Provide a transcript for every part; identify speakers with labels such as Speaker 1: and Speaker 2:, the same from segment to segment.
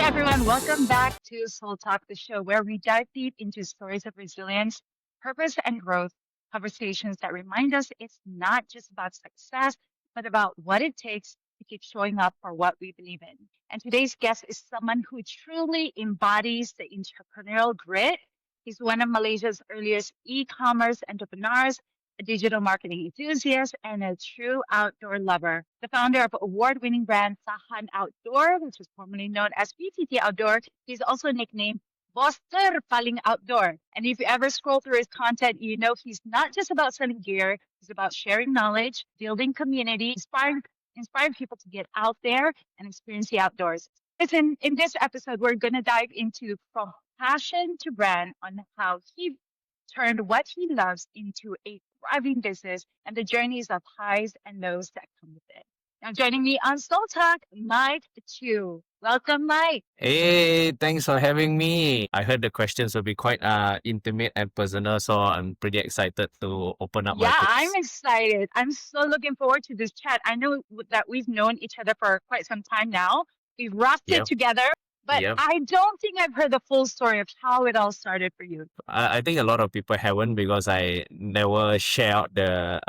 Speaker 1: everyone, welcome back to Soul Talk, the show where we dive deep into stories of resilience, purpose, and growth, conversations that remind us it's not just about success, but about what it takes to keep showing up for what we believe in. And today's guest is someone who truly embodies the entrepreneurial grit. He's one of Malaysia's earliest e-commerce entrepreneurs, a digital marketing enthusiast, and a true outdoor lover. The founder of award-winning brand TAHAN Outdoor, which was formerly known as PTT Outdoor. He's also nicknamed Boster Paling Outdoor. And if you ever scroll through his content, you know he's not just about selling gear, he's about sharing knowledge, building community, inspiring people to get out there and experience the outdoors. Listen, in this episode, we're going to dive into from passion to brand on how he turned what he loves into a thriving business and the journeys of highs and lows that come with it. Now, joining me on Soul Talk, Mike Chu. Welcome, Mike.
Speaker 2: Hey, thanks for having me. I heard the questions will be quite intimate and personal, so I'm pretty excited to open up my
Speaker 1: Yeah, I'm
Speaker 2: thoughts.
Speaker 1: excited. I'm so looking forward to this chat. I know that we've known each other for quite some time now. We've rocked it
Speaker 2: Yep,
Speaker 1: together, but
Speaker 2: yep.
Speaker 1: I don't think I've heard the full story of how it all started for you.
Speaker 2: I think a lot of people haven't because I never share out the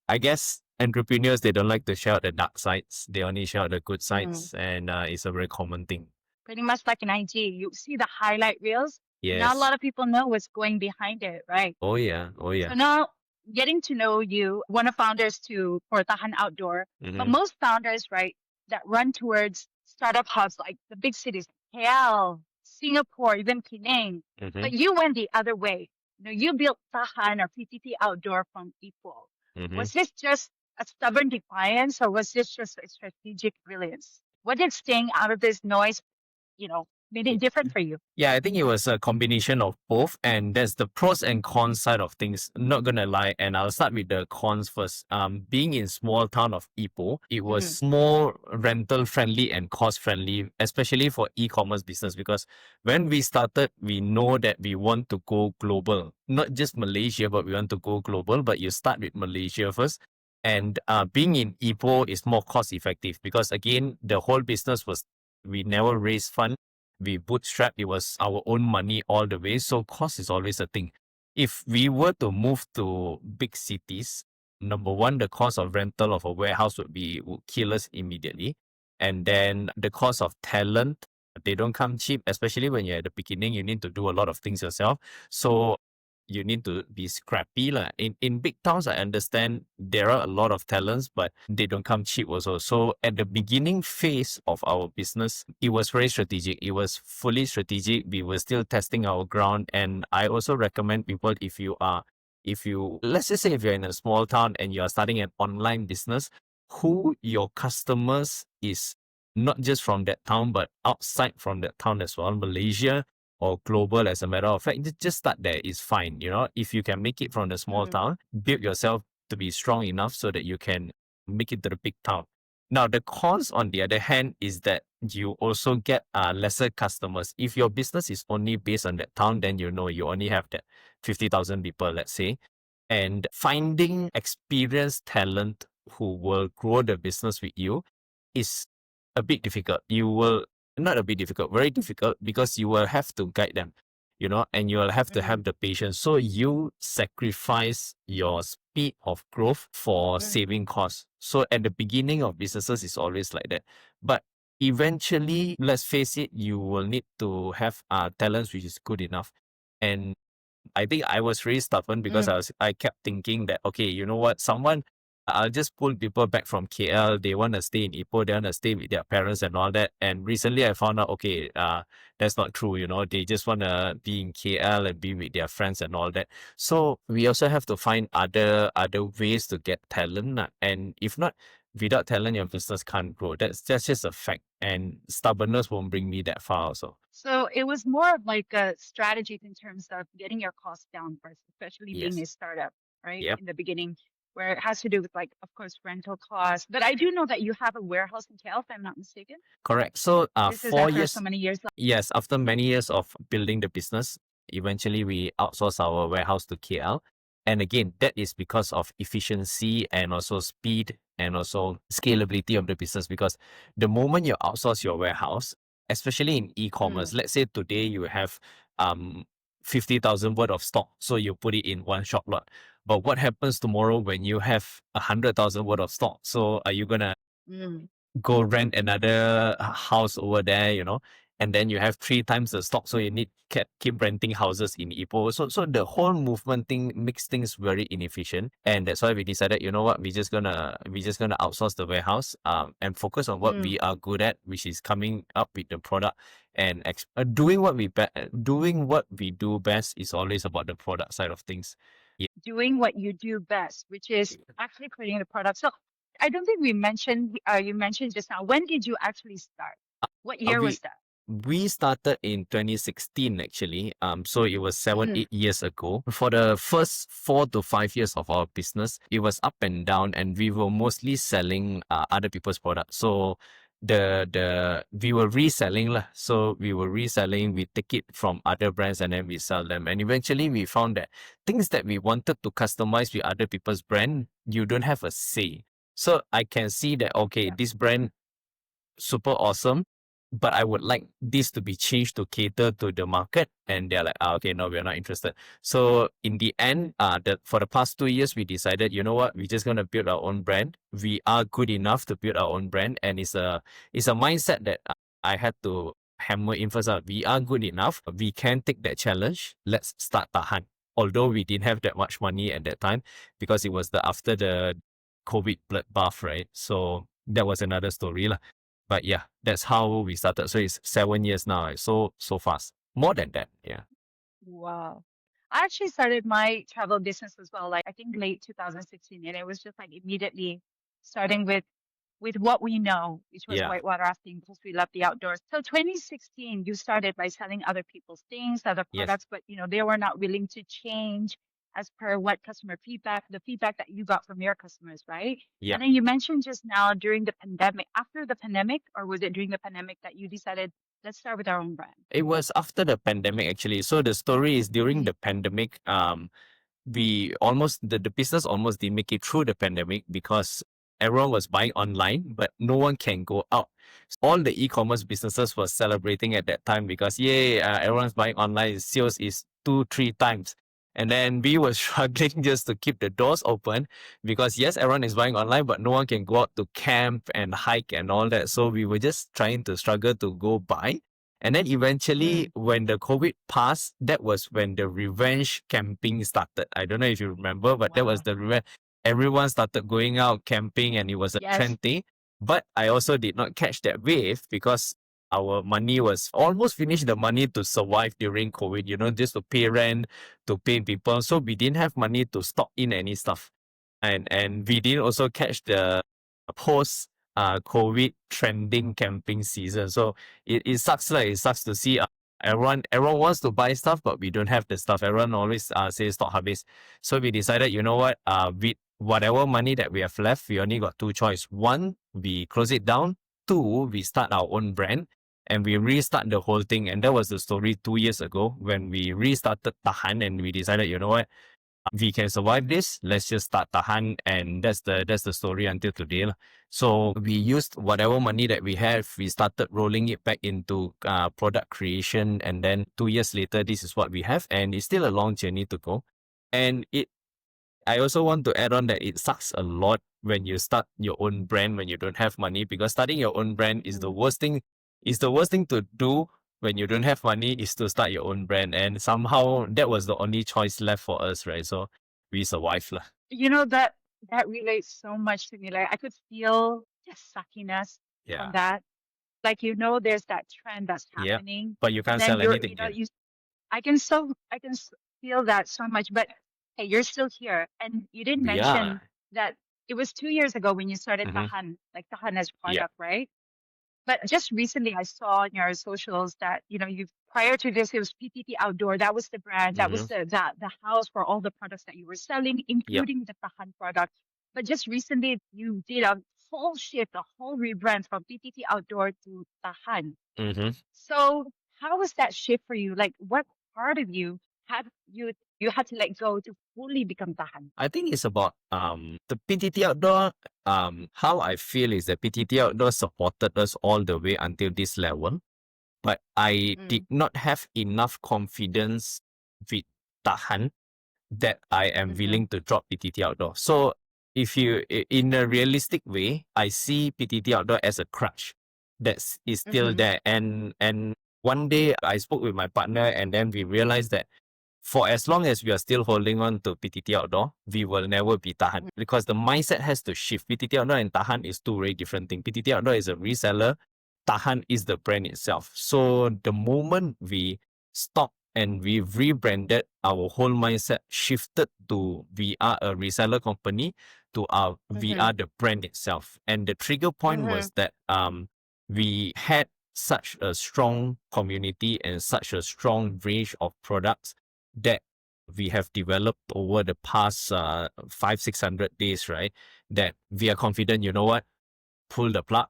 Speaker 2: I guess entrepreneurs they don't like to share out the dark sides. They only share out the good
Speaker 1: Mm.
Speaker 2: sides, and it's a very common thing.
Speaker 1: Pretty much like an IG, you see the highlight reels. Not a
Speaker 2: Yes.
Speaker 1: lot of people know what's going behind it, right?
Speaker 2: Oh yeah. Oh
Speaker 1: So
Speaker 2: yeah.
Speaker 1: now getting to know you, one of founders to for Tahan Outdoor, but
Speaker 2: Mm-hmm.
Speaker 1: most founders, right, that run towards startup hubs like the big cities, KL, Singapore, even Penang.
Speaker 2: Mm-hmm.
Speaker 1: But you went the other way. You know, you built Tahan or PTT Outdoor from equal.
Speaker 2: Mm-hmm.
Speaker 1: Was this just a stubborn defiance or was this just a strategic brilliance? What did staying out of this noise, made it different for you?
Speaker 2: Yeah, I think it was a combination of both, and there's the pros and cons side of things. Not gonna lie, and I'll start with the cons first. Being in small town of Ipoh, it
Speaker 1: Mm,
Speaker 2: was more rental friendly and cost friendly, especially for e-commerce business. Because when we started, we know that we want to go global, not just Malaysia, but we want to go global. But you start with Malaysia first. And being in Ipoh is more cost effective because again, the whole business was we never raised funds, we bootstrap, it was our own money all the way. So cost is always a thing. If we were to move to big cities, number one, the cost of rental of a warehouse would kill us immediately. And then the cost of talent, they don't come cheap, especially when you're at the beginning, you need to do a lot of things yourself. So you need to be scrappy. In big towns, I understand there are a lot of talents, but they don't come cheap also. So at the beginning phase of our business, it was very strategic. It was fully strategic. We were still testing our ground. And I also recommend people let's just say if you're in a small town and you're starting an online business, who your customers is not just from that town, but outside from that town as well. Malaysia, or global as a matter of fact, just start there is fine. If you can make it from the small
Speaker 1: mm,
Speaker 2: town, build yourself to be strong enough so that you can make it to the big town. Now, the cons on the other hand is that you also get lesser customers. If your business is only based on that town, then you only have that 50,000 people, let's say. And finding experienced talent who will grow the business with you is a bit difficult. You will not a bit difficult, very difficult because you will have to guide them, and you will have to
Speaker 1: mm,
Speaker 2: have the patience. So you sacrifice your speed of growth for
Speaker 1: mm.
Speaker 2: saving costs. So at the beginning of businesses, it's always like that. But eventually, let's face it, you will need to have talents which is good enough. And I think I was really stubborn because
Speaker 1: Mm.
Speaker 2: I kept thinking that, okay, you know what, I'll just pull people back from KL. They want to stay in Ipoh. They want to stay with their parents and all that. And recently I found out, okay, that's not true. They just want to be in KL and be with their friends and all that. So we also have to find other ways to get talent. And if not, without talent, your business can't grow. That's just a fact. And stubbornness won't bring me that far also.
Speaker 1: So it was more of like a strategy in terms of getting your costs down first, especially being a
Speaker 2: Yes.
Speaker 1: startup, right?
Speaker 2: Yep.
Speaker 1: In the beginning, where it has to do with like, of course, rental costs. But I do know that you have a warehouse in KL, if I'm not mistaken.
Speaker 2: Correct. So,
Speaker 1: This is
Speaker 2: four
Speaker 1: after so
Speaker 2: years,
Speaker 1: many years.
Speaker 2: yes, after many years of building the business, eventually we outsource our warehouse to KL. And again, that is because of efficiency and also speed and also scalability of the business. Because the moment you outsource your warehouse, especially in e-commerce.
Speaker 1: Mm,
Speaker 2: Let's say today you have um 50,000 worth of stock, so you put it in one shop lot. But what happens tomorrow when you have 100,000 worth of stock? So are you gonna
Speaker 1: mm.
Speaker 2: go rent another house over there, and then you have three times the stock, so you need keep renting houses in Ipoh. So the whole movement thing makes things very inefficient, and that's why we decided, you know what, we just gonna outsource the warehouse, and focus on what we
Speaker 1: Mm.
Speaker 2: are good at, which is coming up with the product and doing doing what we do best is always about the product side of things.
Speaker 1: Doing what you do best, which is actually creating the product. So I don't think we mentioned, you mentioned just now, when did you actually start? What
Speaker 2: Uh,
Speaker 1: year
Speaker 2: we
Speaker 1: was that?
Speaker 2: we started in 2016 actually. So it was seven,
Speaker 1: Mm,
Speaker 2: 8 years ago. For the first 4 to 5 years of our business, it was up and down, and we were mostly selling other people's products. So we were reselling lah. So we were reselling. We take it from other brands and then we sell them. And eventually we found that things that we wanted to customize with other people's brand, you don't have a say. So I can see that okay,
Speaker 1: yeah.
Speaker 2: this brand super awesome, but I would like this to be changed to cater to the market. And they're like, okay, no, we're not interested. So in the end, for the past 2 years, we decided, you know what, we're just gonna build our own brand. We are good enough to build our own brand, and it's a mindset that I had to hammer in first. We are good enough. We can take that challenge. Let's start Tahan. Although we didn't have that much money at that time because it was after the COVID bloodbath, right? So that was another story lah. But yeah, that's how we started. So it's 7 years now. It's so fast. More than that. Yeah.
Speaker 1: Wow. I actually started my travel business as well, like I think late 2016, and it was just like immediately starting with what we know, which was
Speaker 2: Yeah.
Speaker 1: whitewater rafting because we love the outdoors. So 2016, you started by selling other people's things, other
Speaker 2: Yes.
Speaker 1: products, but they were not willing to change as per what customer feedback, the feedback that you got from your customers, right?
Speaker 2: Yeah.
Speaker 1: And then you mentioned just now during the pandemic, after the pandemic, or was it during the pandemic that you decided, let's start with our own brand?
Speaker 2: It was after the pandemic actually. So the story is during
Speaker 1: Mm,
Speaker 2: the pandemic, the business almost didn't make it through the pandemic because everyone was buying online, but no one can go out. All the e-commerce businesses were celebrating at that time because yay, everyone's buying online. Sales is 2, 3 times. And then we were struggling just to keep the doors open because yes, everyone is buying online, but no one can go out to camp and hike and all that. So we were just trying to struggle to go buy. And then eventually,
Speaker 1: mm,
Speaker 2: when the COVID passed, that was when the revenge camping started. I don't know if you remember, but that was
Speaker 1: wow.
Speaker 2: the revenge. Everyone started going out camping and it was a
Speaker 1: Yes.
Speaker 2: trend thing. But I also did not catch that wave because our money was almost finished the money to survive during COVID, just to pay rent, to pay people. So we didn't have money to stock in any stuff. And we didn't also catch the post COVID trending camping season. So it sucks like it sucks to see everyone wants to buy stuff, but we don't have the stuff. Everyone always says stock habis. So we decided, you know what, with whatever money that we have left, we only got two choice. One, we close it down. Two, we start our own brand and we restart the whole thing. And that was the story 2 years ago when we restarted Tahan and we decided, you know what, we can survive this. Let's just start Tahan, and that's the story until today lah. So we used whatever money that we have. We started rolling it back into product creation, and then 2 years later, this is what we have, and it's still a long journey to go. And I also want to add on that it sucks a lot when you start your own brand when you don't have money, because starting your own brand is the
Speaker 1: Mm.
Speaker 2: worst thing. Is the worst thing to do when you don't have money is to start your own brand, and somehow that was the only choice left for us, right? So we survived lah.
Speaker 1: That relates so much to me. Like I could feel the suckiness from
Speaker 2: Yeah,
Speaker 1: that. Like there's that trend that's
Speaker 2: yeah.
Speaker 1: happening,
Speaker 2: But you
Speaker 1: and
Speaker 2: can't
Speaker 1: then
Speaker 2: sell
Speaker 1: you're
Speaker 2: anything. Yeah,
Speaker 1: I can feel that so much. But hey, you're still here, and you did
Speaker 2: we are.
Speaker 1: mention that it was 2 years ago when you started
Speaker 2: Mm-hmm.
Speaker 1: Tahan, like Tahan as
Speaker 2: Yeah.
Speaker 1: product, right? But just recently, I saw on your socials that you prior to this, it was PTT Outdoor. That was the brand. That
Speaker 2: Mm-hmm.
Speaker 1: was the house for all the products that you were selling,
Speaker 2: Yep.
Speaker 1: including the Tahan product. But just recently, you did a whole shift, a whole rebrand from PTT Outdoor to Tahan.
Speaker 2: Mm-hmm.
Speaker 1: So how was that shift for you? Like, what part of you had you had to let go to fully become Tahan?
Speaker 2: I think it's about the PTT Outdoor. How I feel is that PTT Outdoor supported us all the way until this level. but I did
Speaker 1: Mm.
Speaker 2: not have enough confidence with TAHAN that I am
Speaker 1: Mm-hmm.
Speaker 2: willing to drop PTT Outdoor. So if you, in a realistic way, I see PTT Outdoor as a crutch that is still
Speaker 1: Mm-hmm.
Speaker 2: there. And one day I spoke with my partner, and then we realized that for as long as we are still holding on to PTT Outdoor, we will never be TAHAN, because the mindset has to shift. PTT Outdoor and TAHAN is two very different things. PTT Outdoor is a reseller. TAHAN is the brand itself. So the moment we stop and we've rebranded, our whole mindset shifted to we are a reseller company to we
Speaker 1: Mm-hmm.
Speaker 2: are the brand itself. And the trigger point
Speaker 1: Mm-hmm.
Speaker 2: was that we had such a strong community and such a strong range of products that we have developed over the past 500-600 days, right? That we are confident, you know what? Pull the plug.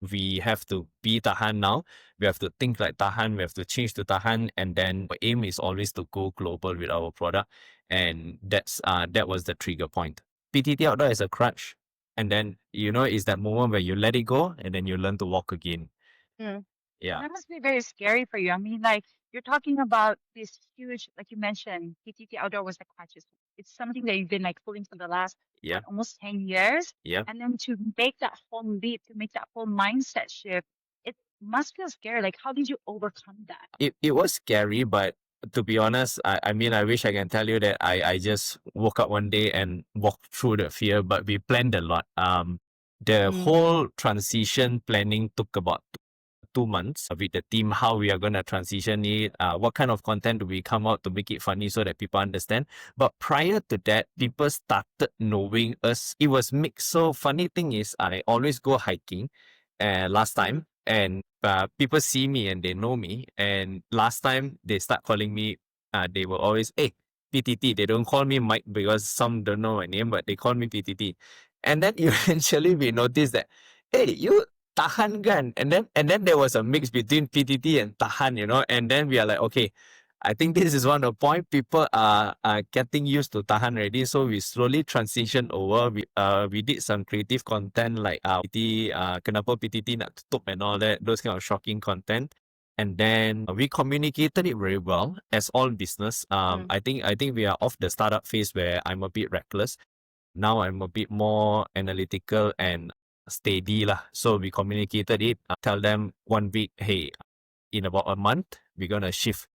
Speaker 2: We have to be TAHAN now. We have to think like TAHAN. We have to change to TAHAN. And then our aim is always to go global with our product. And that was the trigger point. PTT Outdoor is a crutch. And then, is that moment where you let it go and then you learn to walk again.
Speaker 1: Mm. And
Speaker 2: Yeah.
Speaker 1: that must be very scary for you. I mean, like you're talking about this huge, like you mentioned, PTT Outdoor was like crutches. It's something that you've been like pulling for the last
Speaker 2: Yeah.
Speaker 1: what almost 10 years.
Speaker 2: Yeah.
Speaker 1: And then to make that whole leap, to make that whole mindset shift, it must feel scary. Like, how did you overcome that?
Speaker 2: It was scary, but to be honest, I mean, I wish I can tell you that I just woke up one day and walked through the fear, but we planned a lot. The
Speaker 1: Mm,
Speaker 2: whole transition planning took about 2 months with the team, how we are going to transition it, what kind of content do we come out to make it funny so that people understand. But prior to that, people started knowing us. It was mixed. So funny thing is, I always go hiking last
Speaker 1: mm,
Speaker 2: time, and people see me and they know me. And last time they start calling me, they were always, hey, PTT. They don't call me Mike because some don't know my name, but they call me PTT. And then eventually we noticed that, hey, you TAHAN kan? And then there was a mix between PTT and TAHAN, and then we are like, okay, I think this is one of the point. People are getting used to TAHAN already, so we slowly transition over. We did some creative content like PTT, kenapa PTT nak tutup and all that, those kind of shocking content. And then we communicated it very well as all business.
Speaker 1: mm,
Speaker 2: I think we are off the startup phase where I'm a bit reckless. Now I'm a bit more analytical and steady lah. So we communicated it. Tell them 1 week, hey, in about a month, we're gonna shift,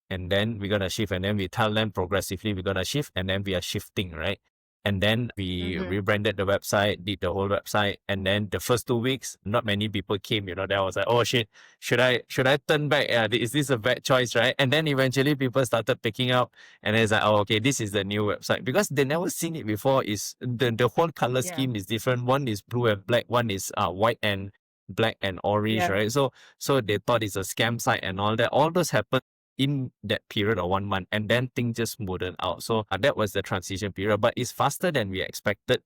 Speaker 2: and then we're gonna shift, and then we tell them progressively we're gonna shift, and then we are shifting, right? And then we
Speaker 1: mm-hmm.
Speaker 2: rebranded the website, did the whole website, and then the first 2 weeks, not many people came. Then I was like, oh shit, should I turn back? Is this a bad choice, right? And then eventually people started picking up, and it's like, oh, okay, this is the new website, because they never seen it before. Is the whole color
Speaker 1: Yeah.
Speaker 2: scheme is different. One is blue and black. One is white and black and orange,
Speaker 1: Yeah.
Speaker 2: right? So they thought it's a scam site and all that. All those happened in that period of 1 month, and then things just smoothed out. So that was the transition period, but it's faster than we expected,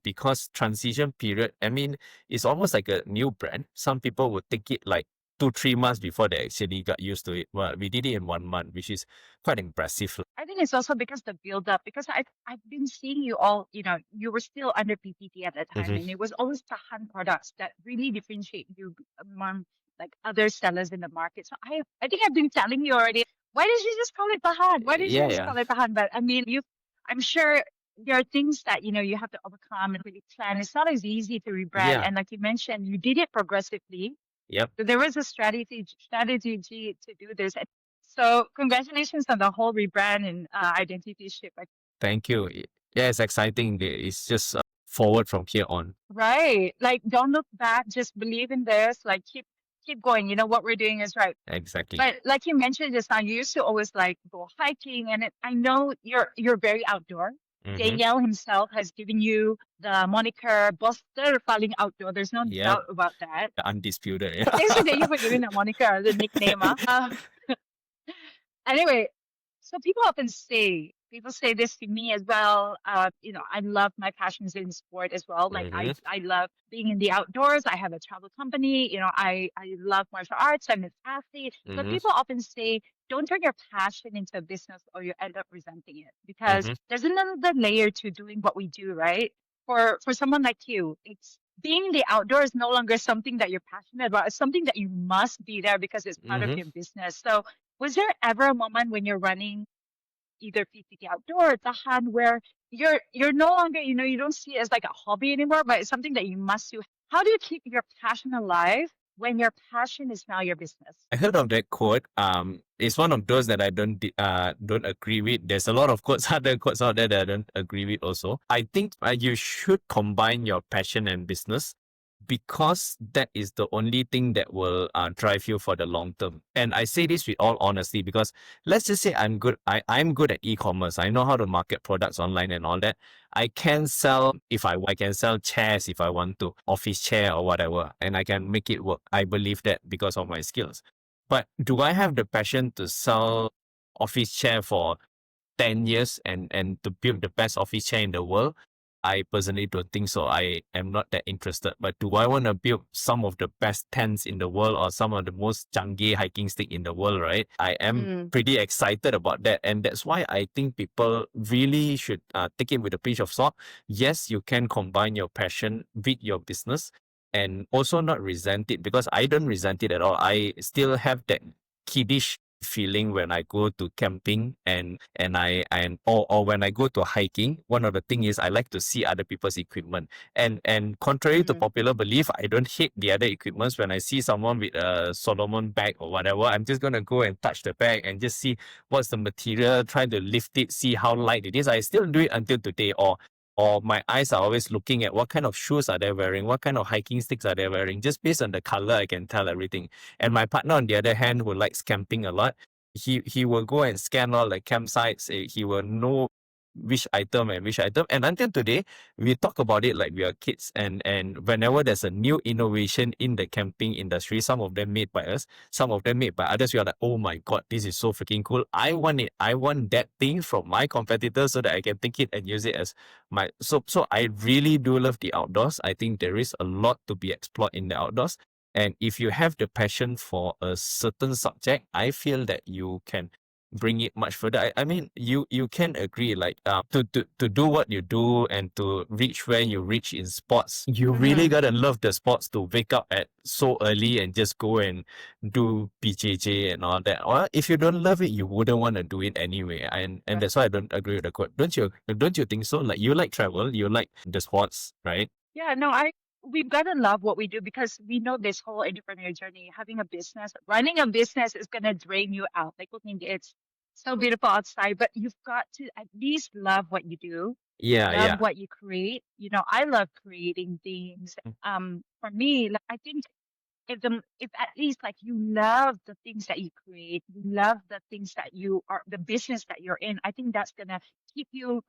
Speaker 2: because transition period, I mean, it's almost like a new brand. Some people would take it like 2-3 months before they actually got used to it. Well, we did it in 1 month, which is quite impressive.
Speaker 1: I think it's also because the build up, because I've been seeing you all, you were still under PPT at that time,
Speaker 2: Mm-hmm.
Speaker 1: and it was always Tahan products that really differentiate you among like other sellers in the market. So I think I've been telling you already, why did you just call it Tahan? Why did you
Speaker 2: Yeah,
Speaker 1: just
Speaker 2: yeah,
Speaker 1: call it Tahan? But I mean, I'm sure there are things that you have to overcome and really plan. It's not as easy to rebrand,
Speaker 2: yeah,
Speaker 1: and like you mentioned, you did it progressively.
Speaker 2: yep.
Speaker 1: So there was a strategy to do this. And so congratulations on the whole rebrand and identity shift. Like,
Speaker 2: Thank you. Yeah, it's exciting. It's just forward from here on.
Speaker 1: right. Like don't look back, just believe in this. Like keep going. You know what we're doing is right.
Speaker 2: Exactly.
Speaker 1: But like you mentioned just now, you used to always like go hiking and I know you're very outdoor.
Speaker 2: Mm-hmm.
Speaker 1: Danielle himself has given you the moniker Buster Falling Outdoor. There's no
Speaker 2: Yep.
Speaker 1: doubt about that.
Speaker 2: Undisputed. Yeah.
Speaker 1: Thanks to Danielle for giving that moniker, the nickname. Anyway, so people say this to me as well. I love my passions in sport as well. Like
Speaker 2: Mm-hmm.
Speaker 1: I love being in the outdoors. I have a travel company. I love martial arts. I'm an athlete. But
Speaker 2: Mm-hmm.
Speaker 1: people often say, don't turn your passion into a business or you end up resenting it because
Speaker 2: Mm-hmm.
Speaker 1: there's another layer to doing what we do, right? For someone like you, it's being in the outdoors is no longer something that you're passionate about. It's something that you must be there because it's part of
Speaker 2: Mm-hmm.
Speaker 1: your business. So was there ever a moment when you're running either PTT Outdoor or Tahan where you're no longer, you don't see it as like a hobby anymore, but it's something that you must do? How do you keep your passion alive when your passion is now your business?
Speaker 2: I heard of that quote. It's one of those that I don't agree with. There's a lot of quotes, other quotes out there that I don't agree with. Also, I think you should combine your passion and business because that is the only thing that will drive you for the long term. And I say this with all honesty because let's just say I'm good. I'm good at e-commerce. I know how to market products online and all that. I can sell if I can sell chairs if I want to, office chair or whatever, and I can make it work. I believe that because of my skills. But do I have the passion to sell office chair for 10 years and to build the best office chair in the world? I personally don't think so. I am not that interested. But do I want to build some of the best tents in the world or some of the most janggeh hiking stick in the world, right? I am
Speaker 1: Mm,
Speaker 2: pretty excited about that. And that's why I think people really should take it with a pinch of salt. Yes, you can combine your passion with your business and also not resent it because I don't resent it at all. I still have that kiddish feeling when I go to camping or when I go to hiking. One of the thing is I like to see other people's equipment. And contrary to
Speaker 1: mm,
Speaker 2: popular belief, I don't hate the other equipments. When I see someone with a Solomon bag or whatever, I'm just gonna go and touch the bag and just see what's the material, try to lift it, see how light it is. I still do it until today. Or my eyes are always looking at what kind of shoes are they wearing, what kind of hiking sticks are they wearing. Just based on the color, I can tell everything. And my partner, on the other hand, who likes camping a lot, he will go and scan all the campsites. He will know which item and which item. And until today, we talk about it like we are kids. And whenever there's a new innovation in the camping industry, some of them made by us, some of them made by others, we are like, oh my God, this is so freaking cool. I want it. I want that thing from my competitors so that I can take it and use it as my so I really do love the outdoors. I think there is a lot to be explored in the outdoors. And if you have the passion for a certain subject, I feel that you can bring it much further. I mean, you can agree, like to do what you do and to reach where you reach in sports, you really
Speaker 1: mm-hmm.
Speaker 2: gotta love the sports to wake up at so early and just go and do BJJ and all that. Or if you don't love it, you wouldn't want to do it anyway. And that's why I don't agree with the quote. Don't you think so? Like you like travel, you like the sports, right?
Speaker 1: Yeah, no, we've got to love what we do because we know this whole entrepreneur journey, having a business, running a business is gonna drain you out. Like looking, it's so beautiful outside, but you've got to at least love what you do,
Speaker 2: Yeah,
Speaker 1: love
Speaker 2: yeah.
Speaker 1: what you create. I love creating things. For me, like, I think if at least like you love the things that you create, you love the things that you are, the business that you're in, I think that's gonna keep you,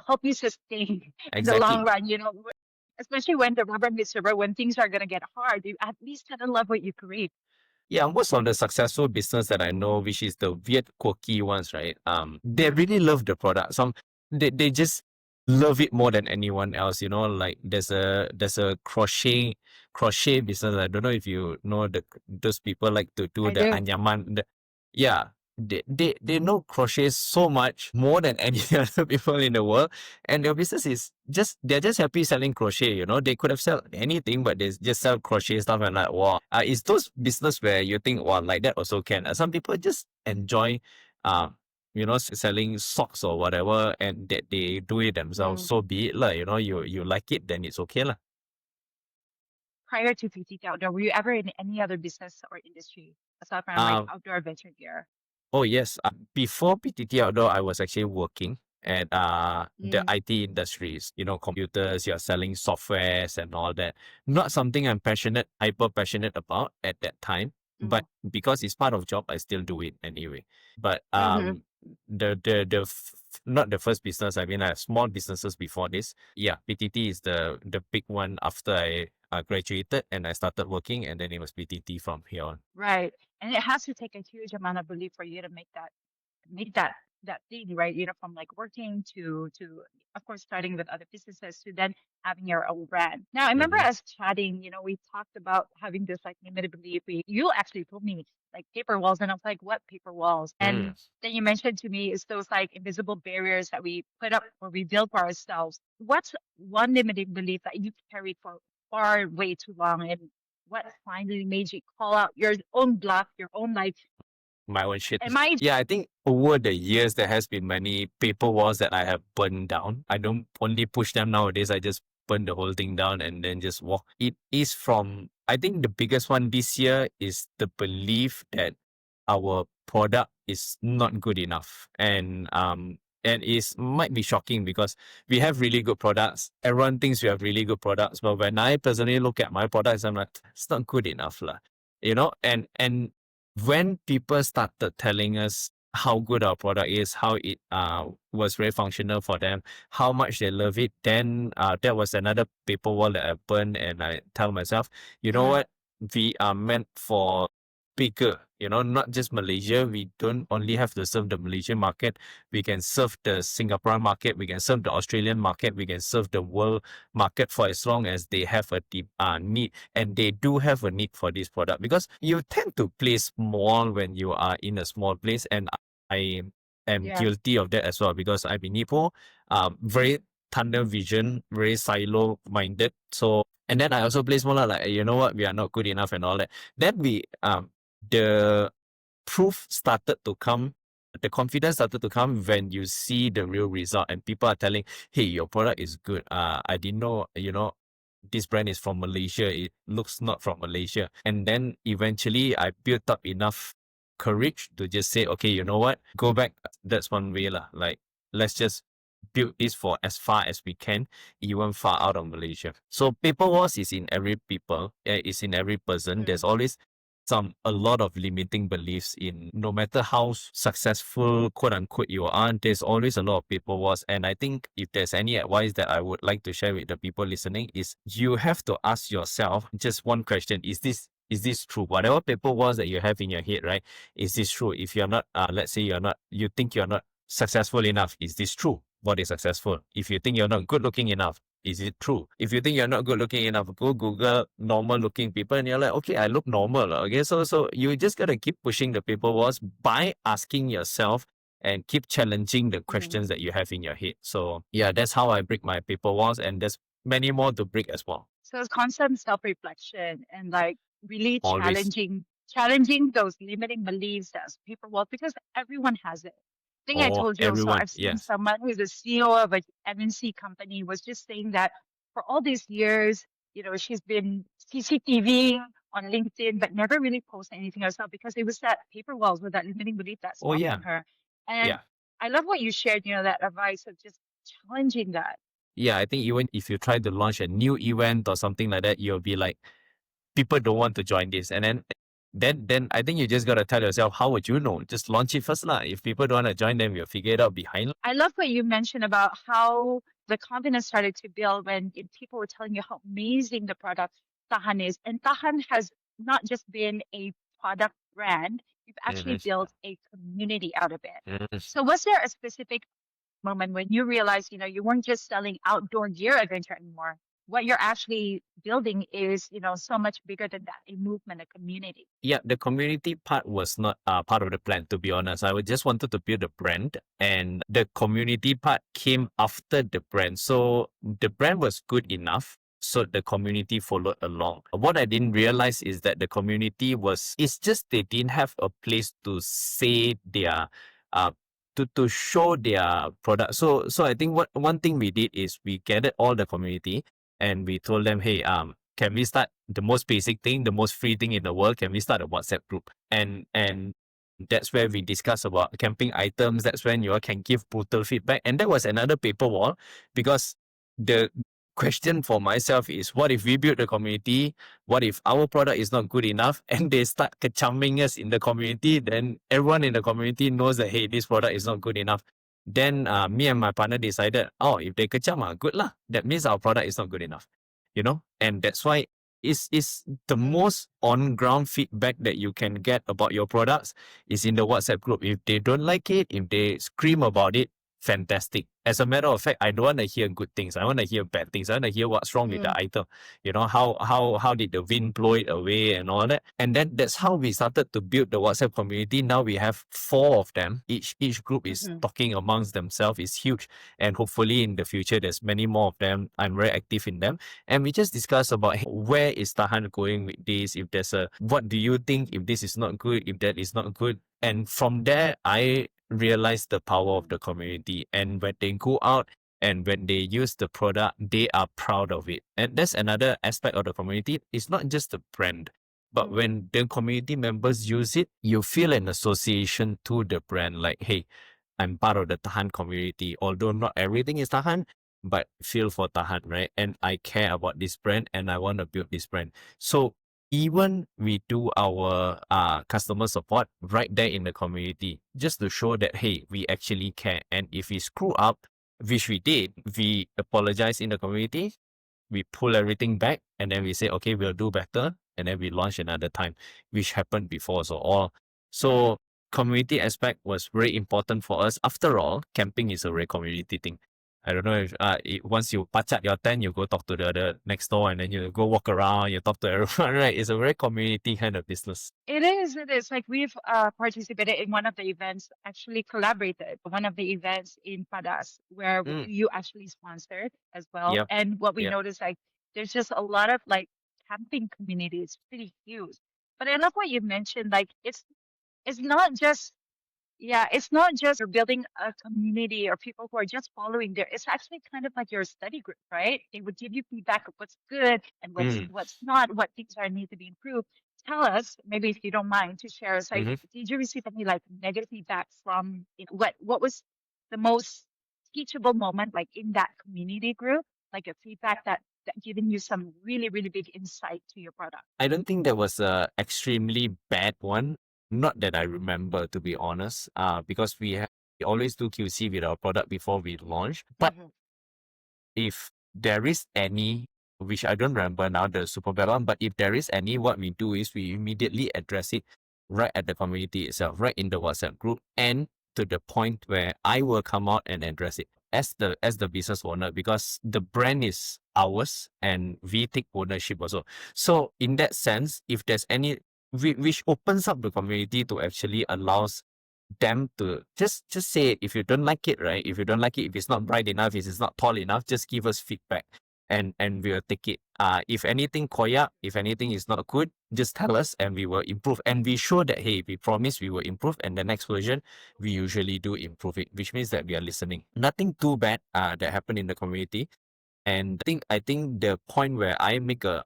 Speaker 1: help you sustain in the long
Speaker 2: Exactly.
Speaker 1: run. Especially when the rubber meets the road, when things are gonna get hard, you at least gotta love what you create.
Speaker 2: Yeah, most of the successful business that I know, which is the weird, quirky ones, right? They
Speaker 1: Mm,
Speaker 2: really love the product. They just love it more than anyone else. Like there's a crochet business. I don't know if you know those people like to do
Speaker 1: I
Speaker 2: the
Speaker 1: do.
Speaker 2: anyaman. Yeah, they know crochet so much more than any other people in the world, and their business is they're just happy selling crochet. They could have sold anything, but they just sell crochet stuff and like wow. It's those business where you think wow, like that also can. Some people just enjoy, uh, selling socks or whatever, and that they do it themselves.
Speaker 1: Mm.
Speaker 2: So be it lah. You like it, then it's okay lah.
Speaker 1: Prior to PT Outdoor, were you ever in any other business or industry aside from like
Speaker 2: Um,
Speaker 1: outdoor adventure gear?
Speaker 2: Oh yes. Before PTT Outdoor, I was actually working at the
Speaker 1: Mm,
Speaker 2: IT industries. Computers, you're selling softwares and all that. Not something I'm hyper passionate about at that time.
Speaker 1: mm,
Speaker 2: But because it's part of job, I still do it anyway. But
Speaker 1: mm-hmm.
Speaker 2: not the first business. I mean, I have small businesses before this. Yeah, PTT is the big one after I graduated and I started working, and then it was PTT from here on.
Speaker 1: Right. And it has to take a huge amount of belief for you to make that thing, right? From like working to of course starting with other businesses to then having your own brand. Now I remember
Speaker 2: Mm-hmm.
Speaker 1: us chatting, we talked about having this like limited belief. You actually told me like paper walls, and I was like, what paper walls?
Speaker 2: Mm.
Speaker 1: And then you mentioned to me is those like invisible barriers that we put up or we build for ourselves. What's one limiting belief that you carried for far way too long? And what finally made you call out your own bluff, your own life?
Speaker 2: My own shit.
Speaker 1: Am I?
Speaker 2: Yeah, I think over the years there has been many paper walls that I have burned down. I don't only push them nowadays. I just burn the whole thing down and then just walk. It is from, I think the biggest one this year is the belief that our product is not good enough. And it might be shocking because we have really good products. Everyone thinks we have really good products, but when I personally look at my products, I'm like, it's not good enough, lah. And when people started telling us how good our product is, how it was very functional for them, how much they love it, then that was another paper wall that I burned, and I tell myself, you know
Speaker 1: Mhm.
Speaker 2: what, we are meant for bigger, not just Malaysia. We don't only have to serve the Malaysian market. We can serve the Singaporean market. We can serve the Australian market. We can serve the world market for as long as they have a deep need. And they do have a need for this product because you tend to play small when you are in a small place. And I am
Speaker 1: Yeah.
Speaker 2: guilty of that as well because I'm in Ipoh, very tunnel vision, very silo minded. So, and then I also play smaller, like, you know what, we are not good enough and all that. Then the proof started to come, the confidence started to come when you see the real result and people are telling, hey, your product is good. I didn't know, this brand is from Malaysia. It looks not from Malaysia. And then eventually I built up enough courage to just say, okay, you know what? Go back. That's one way lah. Like, let's just build this for as far as we can, even far out of Malaysia. So paper wars is in every people, is in every person. There's
Speaker 1: Mm.
Speaker 2: always a lot of limiting beliefs in no matter how successful, quote unquote, you are, there's always a lot of paper wars. And I think if there's any advice that I would like to share with the people listening is you have to ask yourself just one question. Is this true? Whatever paper wars that you have in your head, right? Is this true? If you're not, let's say you think you're not successful enough, is this true? What is successful? If you think you're not good looking enough, is it true? If you think you're not good looking enough, go Google normal looking people and you're like, okay, I look normal. Okay. So you just gotta keep pushing the paper walls by asking yourself and keep challenging the
Speaker 1: Mhm.
Speaker 2: questions that you have in your head. So yeah, that's how I break my paper walls, and there's many more to break as well.
Speaker 1: So it's constant self-reflection and like really
Speaker 2: Always.
Speaker 1: challenging those limiting beliefs as people will, because everyone has it. I think I
Speaker 2: Oh,
Speaker 1: told you also,
Speaker 2: everyone.
Speaker 1: I've seen
Speaker 2: Yes.
Speaker 1: someone who's a CEO of an MNC company was just saying that for all these years, she's been CCTVing on LinkedIn, but never really posted anything herself because it was that paper walls with that limiting belief that's
Speaker 2: Oh
Speaker 1: stopping
Speaker 2: yeah.
Speaker 1: her. And
Speaker 2: Yeah.
Speaker 1: I love what you shared, that advice of just challenging that.
Speaker 2: Yeah. I think even if you try to launch a new event or something like that, you'll be like, people don't want to join this. And then I think you just gotta tell yourself, how would you know? Just launch it first lah. If people don't want to join, then we'll figure it out behind.
Speaker 1: I love what you mentioned about how the confidence started to build when people were telling you how amazing the product Tahan is. And Tahan has not just been a product brand, you've actually
Speaker 2: Mhm.
Speaker 1: built a community out of it.
Speaker 2: Mhm.
Speaker 1: So was there a specific moment when you realized, you weren't just selling outdoor gear adventure anymore? What you're actually building is, so much bigger than that, a movement, a community.
Speaker 2: Yeah, the community part was not part of the plan, to be honest. I just wanted to build a brand, and the community part came after the brand. So the brand was good enough. So the community followed along. What I didn't realize is that the community it's just they didn't have a place to say their, uh, to show their product. So I think one thing we did is we gathered all the community and we told them, hey, can we start the most basic thing, the most free thing in the world? Can we start a WhatsApp group? And that's where we discuss about camping items. That's when you all can give brutal feedback. And that was another paper wall because the question for myself is, what if we build a community? What if our product is not good enough and they start kecaming us in the community? Then everyone in the community knows that, hey, this product is not good enough. Then me and my partner decided, oh, if they kecam, good lah. That means our product is not good enough. And that's why is the most on ground feedback that you can get about your products is in the WhatsApp group. If they don't like it, if they scream about it, fantastic. As a matter of fact, I don't want to hear good things. I want to hear bad things. I want to hear what's wrong with the item. You know, how did the wind blow it away and all that. And then that's how we started to build the WhatsApp community. Now we have 4 of them. Each group is talking amongst themselves. It's huge. And hopefully in the future there's many more of them. I'm very active in them. And we just discuss about, hey, where is TAHAN going with this? If there's what do you think if this is not good, if that is not good? And from there, I realized the power of the community. And when they go out and when they use the product, they are proud of it. And that's another aspect of the community. It's not just the brand, but when the community members use it, you feel an association to the brand. Like, hey, I'm part of the TAHAN community. Although not everything is TAHAN, but feel for TAHAN, right? And I care about this brand and I want to build this brand. So even we do our customer support right there in the community, just to show that, hey, we actually care. And if we screw up, which we did, we apologize in the community, we pull everything back, and then we say, okay, we'll do better, and then we launch another time, which happened before. So community aspect was very important for us. After all, camping is a very community thing. I don't know if once you patch out your tent, you go talk to the next door, and then you go walk around, you talk to everyone, right? It's a very community kind of business.
Speaker 1: It is. It is. Like we've participated in one of the events, actually collaborated one of the events in Padas where you actually sponsored as well.
Speaker 2: Yep.
Speaker 1: And what we
Speaker 2: Yep.
Speaker 1: noticed, like, there's just a lot of like camping community. It's pretty huge. But I love what you mentioned. Like, it's not just yeah, it's not just you're building a community or people who are just following there. It's actually kind of like your study group, right? They would give you feedback of what's good and what's not, what things are need to be improved. Tell us, maybe if you don't mind, to share us, like, did you receive any like negative feedback from what was the most teachable moment like in that community group? Like a feedback that given you some really, really big insight to your product.
Speaker 2: I don't think there was a extremely bad one. Not that I remember, to be honest. Because we always do QC with our product before we launch. But if there is any, which I don't remember now, the super bad one, but if there is any, what we do is we immediately address it right at the community itself, right in the WhatsApp group, and to the point where I will come out and address it as the business owner, because the brand is ours and we take ownership also. So in that sense, if there's any, which opens up the community to actually allows them to just say it. If you don't like it, right? If you don't like it, if it's not bright enough, if it's not tall enough, just give us feedback and we'll take it. If anything koyak, if anything is not good, just tell us and we will improve. And we show that, hey, we promise we will improve, and the next version we usually do improve it, which means that we are listening. Nothing too bad that happened in the community. And I think the point where I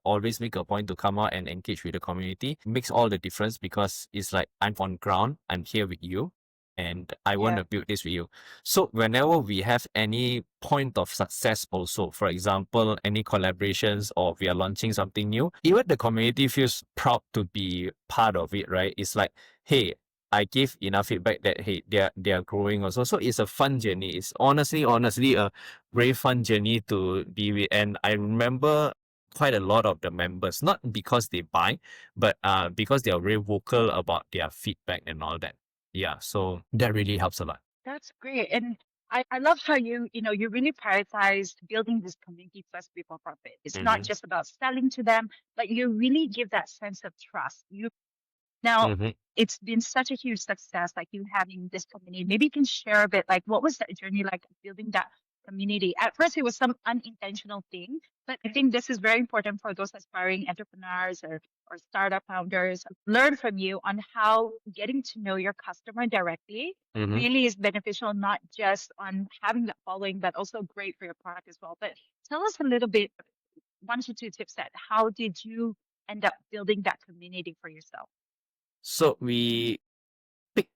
Speaker 2: always make a point to come out and engage with the community makes all the difference, because it's like I'm on ground, I'm here with you, and I want to build this with you. So whenever we have any point of success also, for example, any collaborations or we are launching something new, even the community feels proud to be part of it, right? It's like, hey, I give enough feedback that, hey, they are growing also. So it's a fun journey. It's honestly a very fun journey to be with. And I remember quite a lot of the members, not because they buy, but because they are very vocal about their feedback and all that. Yeah, so that really helps a lot.
Speaker 1: That's great. And I love how you really prioritize building this community first before profit. It's not just about selling to them, but you really give that sense of trust. Now, it's been such a huge success, like you having this community. Maybe you can share a bit, like what was that journey like building that community? At first, it was some unintentional thing, but I think this is very important for those aspiring entrepreneurs or startup founders. Learn from you on how getting to know your customer directly really is beneficial, not just on having that following, but also great for your product as well. But tell us a little bit, one to two tips that how did you end up building that community for yourself?
Speaker 2: So pick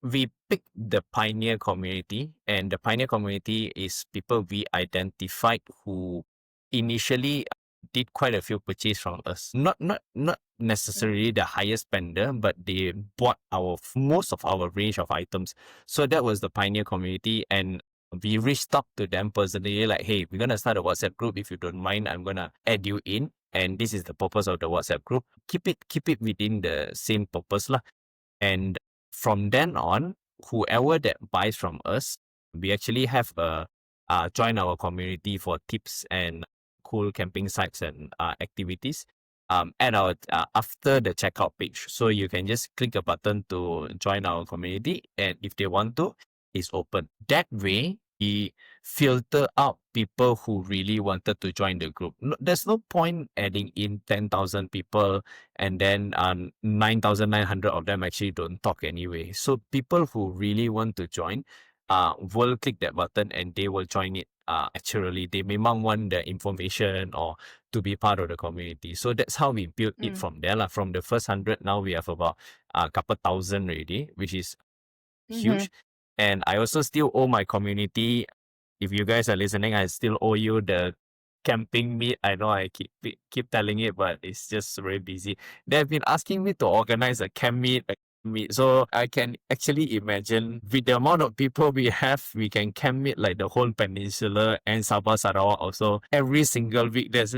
Speaker 2: we pick the pioneer community, and the pioneer community is people we identified who initially did quite a few purchase from us. Not necessarily the highest spender, but they bought most of our range of items. So that was the pioneer community, and we reached out to them personally, like, hey, we're gonna start a WhatsApp group. If you don't mind, I'm gonna add you in. And this is the purpose of the WhatsApp group. Keep it within the same purpose lah. And from then on, whoever that buys from us, we actually have a join our community for tips and cool camping sites and activities at our after the checkout page. So you can just click a button to join our community, and if they want to, it's open. That way, we filter out people who really wanted to join the group. No, there's no point adding in 10,000 people and then 9,900 of them actually don't talk anyway. So people who really want to join will click that button and they will join it naturally. They may want the information or to be part of the community. So that's how we built it from there. From the first 100, now we have about a couple thousand already, which is
Speaker 1: Mm-hmm.
Speaker 2: huge. And I also still owe my community. If you guys are listening, I still owe you the camping meet. I know I keep telling it, but it's just very busy. They've been asking me to organize a camp meet. So I can actually imagine with the amount of people we have, we can camp meet like the whole peninsula and Sabah Sarawak also. Every single week there's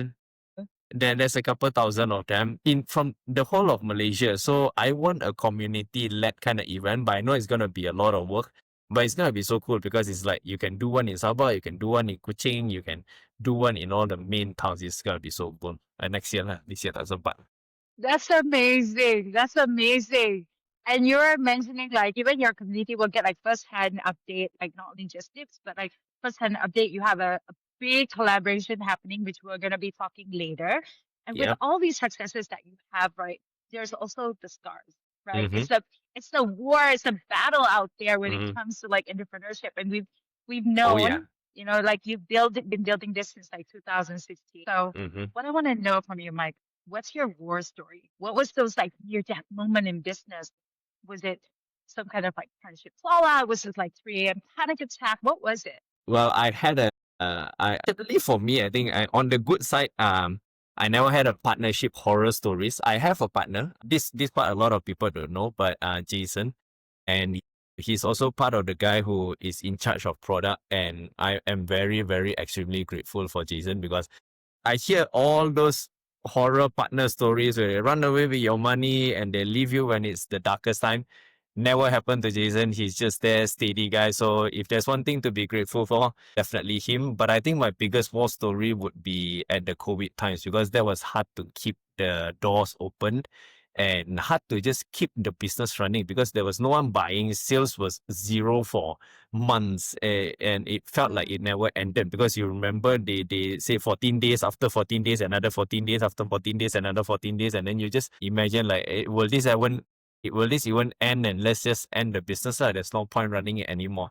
Speaker 2: a couple thousand of them in from the whole of Malaysia. So I want a community-led kind of event, but I know it's gonna be a lot of work. But it's gonna be so cool because it's like you can do one in Sabah, you can do one in Kuching, you can do one in all the main towns. It's gonna be so cool. Next year lah, this year tak sempat.
Speaker 1: That's amazing. That's amazing. And you're mentioning like even your community will get like first-hand update, like not only just tips, but like first-hand update. You have a big collaboration happening, which we're gonna be talking later. And with
Speaker 2: Yeah.
Speaker 1: all these successes that you have, right, there's also the scars, right?
Speaker 2: Mm-hmm.
Speaker 1: It's the war, it's a battle out there when it
Speaker 2: Mm-hmm.
Speaker 1: comes to like entrepreneurship. And we've
Speaker 2: Oh yeah.
Speaker 1: known, like been building this since like 2016. So
Speaker 2: Mm-hmm.
Speaker 1: what I want to know from you, Mike, what's your war story? What was those like near death moment in business? Was it some kind of like partnership fallout? Was it like 3 a.m. panic attack? What was it?
Speaker 2: Well, I had I actually for me, I think on the good side, I never had a partnership horror stories. I have a partner. This part a lot of people don't know, but Jason, and he's also part of the guy who is in charge of product, and I am very very extremely grateful for Jason because I hear all those horror partner stories where they run away with your money and they leave you when it's the darkest time. Never happened to Jason. He's just there, steady guy. So if there's one thing to be grateful for, definitely him. But I think my biggest war story would be at the COVID times because that was hard to keep the doors open and hard to just keep the business running because there was no one buying. Sales was zero for months, and it felt like it never ended because you remember they say 14 days, after 14 days another 14 days, after 14 days another 14 days, and then you just imagine like will this even end, and let's just end the business lah. There's no point running it anymore.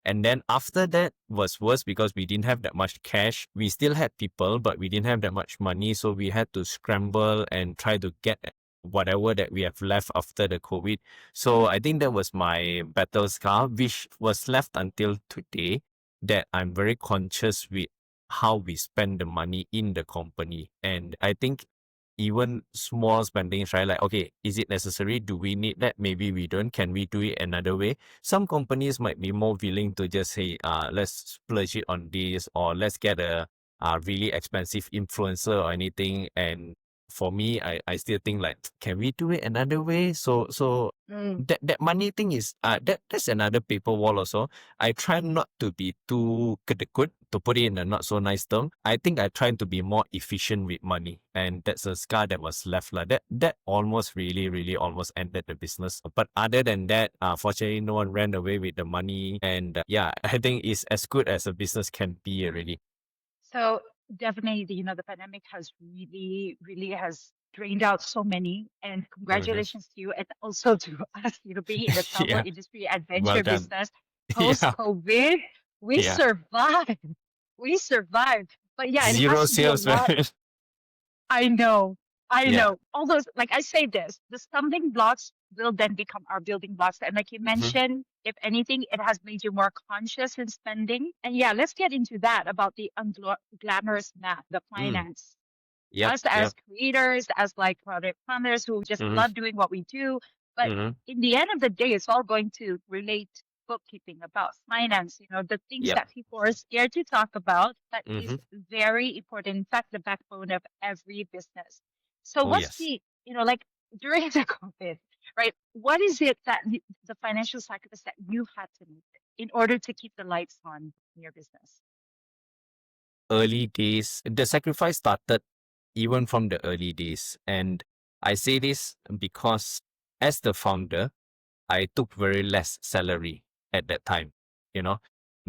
Speaker 2: And then after that was worse because we didn't have that much cash. We still had people, but we didn't have that much money. So we had to scramble and try to get whatever that we have left after the COVID. So I think that was my battle scar, which was left until today, that I'm very conscious with how we spend the money in the company. And I think even small spendings, right? Like, okay, is it necessary? Do we need that? Maybe we don't. Can we do it another way? Some companies might be more willing to just say, let's splurge it on this, or let's get a really expensive influencer or anything. And for me, I still think like, can we do it another way? So that money thing is that's another paper wall also. I try not to be too kedekut, to put it in a not so nice term. I think I try to be more efficient with money, and that's a scar that was left like that almost really almost ended the business. But other than that, fortunately no one ran away with the money, and yeah, I think it's as good as a business can be already.
Speaker 1: So definitely, the pandemic has really has drained out so many. And
Speaker 2: Mm-hmm.
Speaker 1: congratulations to you, and also to us, being in the travel
Speaker 2: Yeah,
Speaker 1: industry,
Speaker 2: well
Speaker 1: adventure
Speaker 2: done.
Speaker 1: business, post
Speaker 2: Yeah,
Speaker 1: COVID, we
Speaker 2: yeah.
Speaker 1: survived. We survived. But yeah, it has
Speaker 2: Zero
Speaker 1: to be a
Speaker 2: sales,
Speaker 1: lot.
Speaker 2: man.
Speaker 1: I know. I
Speaker 2: Yeah.
Speaker 1: know. All those, like I say this, the stumbling blocks will then become our building blocks. And like you
Speaker 2: Mm-hmm.
Speaker 1: mentioned, if anything, it has made you more conscious in spending. And yeah, let's get into that about the unglamorous math, the
Speaker 2: Mm.
Speaker 1: finance.
Speaker 2: Yep.
Speaker 1: Us as
Speaker 2: Yep.
Speaker 1: creators, as like product planners who just
Speaker 2: Mm-hmm.
Speaker 1: love doing what we do. But
Speaker 2: Mm-hmm.
Speaker 1: in the end of the day, it's all going to relate bookkeeping, about finance, the things
Speaker 2: Yep.
Speaker 1: that people are scared to talk about, that
Speaker 2: Mm-hmm.
Speaker 1: is very important. In fact, the backbone of every business. So
Speaker 2: Oh
Speaker 1: what's
Speaker 2: yes.
Speaker 1: like during the COVID, right? What is it that the financial sacrifice that you had to make? in order to keep the lights on in your business?
Speaker 2: Early days, the sacrifice started even from the early days. And I say this because as the founder, I took very less salary at that time, you know,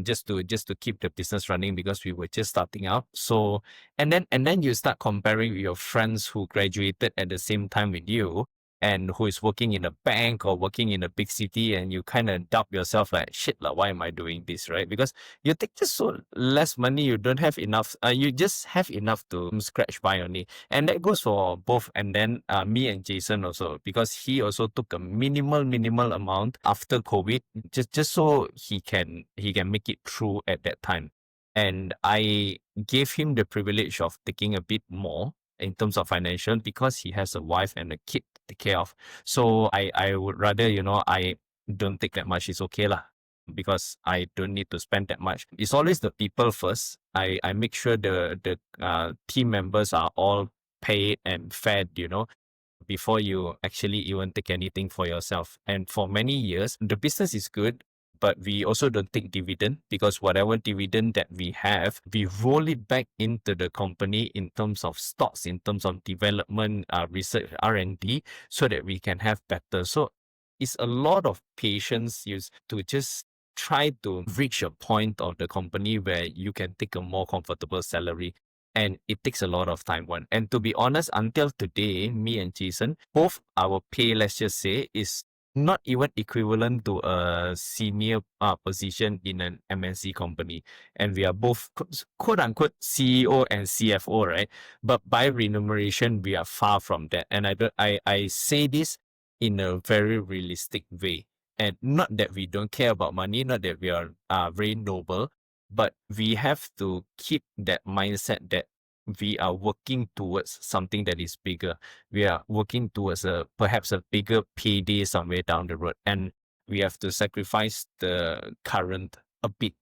Speaker 2: just to keep the business running because we were just starting out. So and then you start comparing with your friends who graduated at the same time with you and who is working in a bank or working in a big city, and you kind of doubt yourself like shit like, why am I doing this, right? Because you take just so less money, you don't have enough, you just have enough to scratch by only. And that goes for both. And then me and Jason also, because he also took a minimal amount after COVID, just so he can make it through at that time. And I gave him the privilege of taking a bit more in terms of financial because he has a wife and a kid to take care of. So I would rather, I don't take that much. It's okay lah, because I don't need to spend that much. It's always the people first. I make sure the team members are all paid and fed, before you actually even take anything for yourself. And for many years, the business is good, but we also don't take dividend because whatever dividend that we have, we roll it back into the company in terms of stocks, in terms of development, research, R&D, so that we can have better. So it's a lot of patience used to just try to reach a point of the company where you can take a more comfortable salary, and it takes a lot of time. One, and to be honest, until today, me and Jason, both our pay, let's just say, is not even equivalent to a senior position in an MNC company, and we are both quote unquote CEO and CFO, right? But by remuneration, we are far from that. And I say this in a very realistic way, and not that we don't care about money, not that we are very noble, but we have to keep that mindset that we are working towards something that is bigger. We are working towards perhaps a bigger payday somewhere down the road, and we have to sacrifice the current a bit,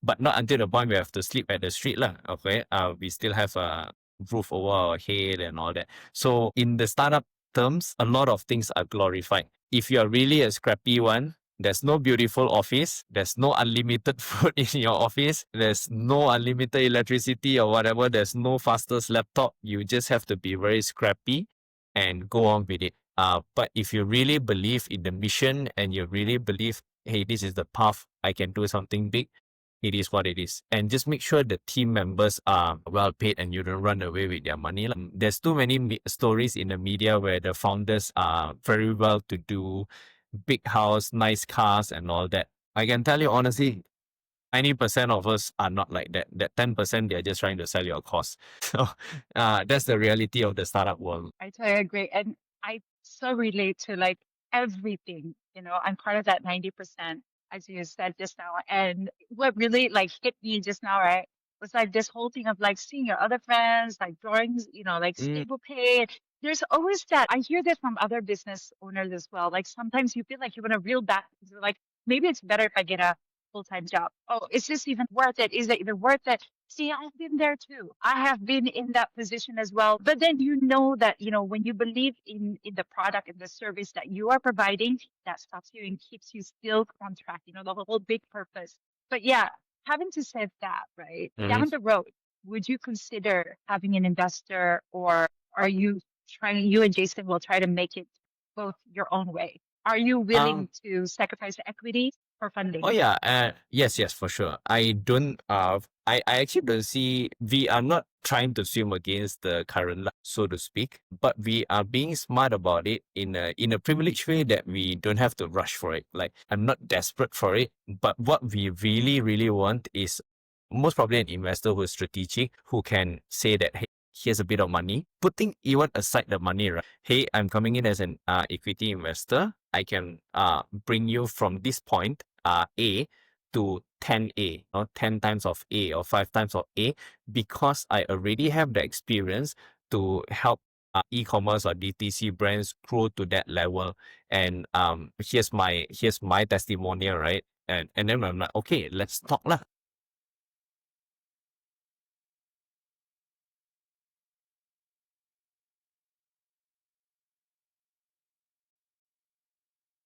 Speaker 2: but not until the point we have to sleep at the street lah. Okay, we still have a roof over our head and all that. So in the startup terms, a lot of things are glorified. If you are really a scrappy one, there's no beautiful office. There's no unlimited food in your office. There's no unlimited electricity or whatever. There's no fastest laptop. You just have to be very scrappy and go on with it. But if you really believe in the mission and you really believe, hey, this is the path, I can do something big, it is what it is. And just make sure the team members are well paid and you don't run away with their money. There's too many stories in the media where the founders are very well to do, big house, nice cars, and all that. I can tell you honestly, 90% of us are not like that. That 10%, they're just trying to sell your course. So that's the reality of the startup world.
Speaker 1: I totally agree. And I so relate to like everything, I'm part of that 90%, as you said just now. And what really like hit me just now, right, was like this whole thing of like seeing your other friends, like drawings, like
Speaker 2: Mm,
Speaker 1: stable pay. There's always that. I hear this from other business owners as well. Like sometimes you feel like you want to reel back. You're like, maybe it's better if I get a full-time job. Oh, is this even worth it? Is it even worth it? See, I've been there too. I have been in that position as well. But then you know that, when you believe in the product and the service that you are providing, that stops you and keeps you still on track, the whole big purpose. But yeah, having to say that, right?
Speaker 2: mhm.
Speaker 1: Down the road, would you consider having an investor, or are you you and Jason will try to make it both your own way? Are you
Speaker 2: Um,
Speaker 1: willing to sacrifice the equity for
Speaker 2: Oh
Speaker 1: funding?
Speaker 2: yeah, yes, for sure. I actually don't see, we are not trying to swim against the current, so to speak, but we are being smart about it in a privileged way that we don't have to rush for it. Like I'm not desperate for it, but what we really, really want is most probably an investor who is strategic, who can say that, hey, here's a bit of money, putting even aside the money, right? Hey, I'm coming in as an equity investor. I can bring you from this point A to 10A, or 10 times of A or 5 times of A, because I already have the experience to help e-commerce or DTC brands grow to that level. And here's my testimonial, right? And then I'm like, okay, let's talk lah.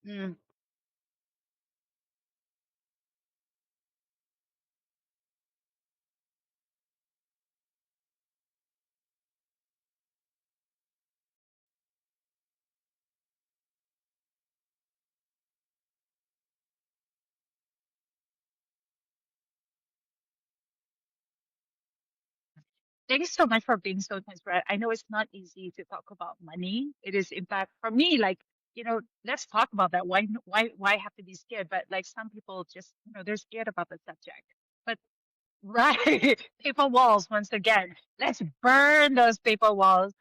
Speaker 1: Mm, Thanks so much for being so transparent. I know it's not easy to talk about money. It is, in fact, for me, like, let's talk about that. Why have to be scared? But like some people just, they're scared about the subject. But right, paper walls once again. Let's burn those paper walls.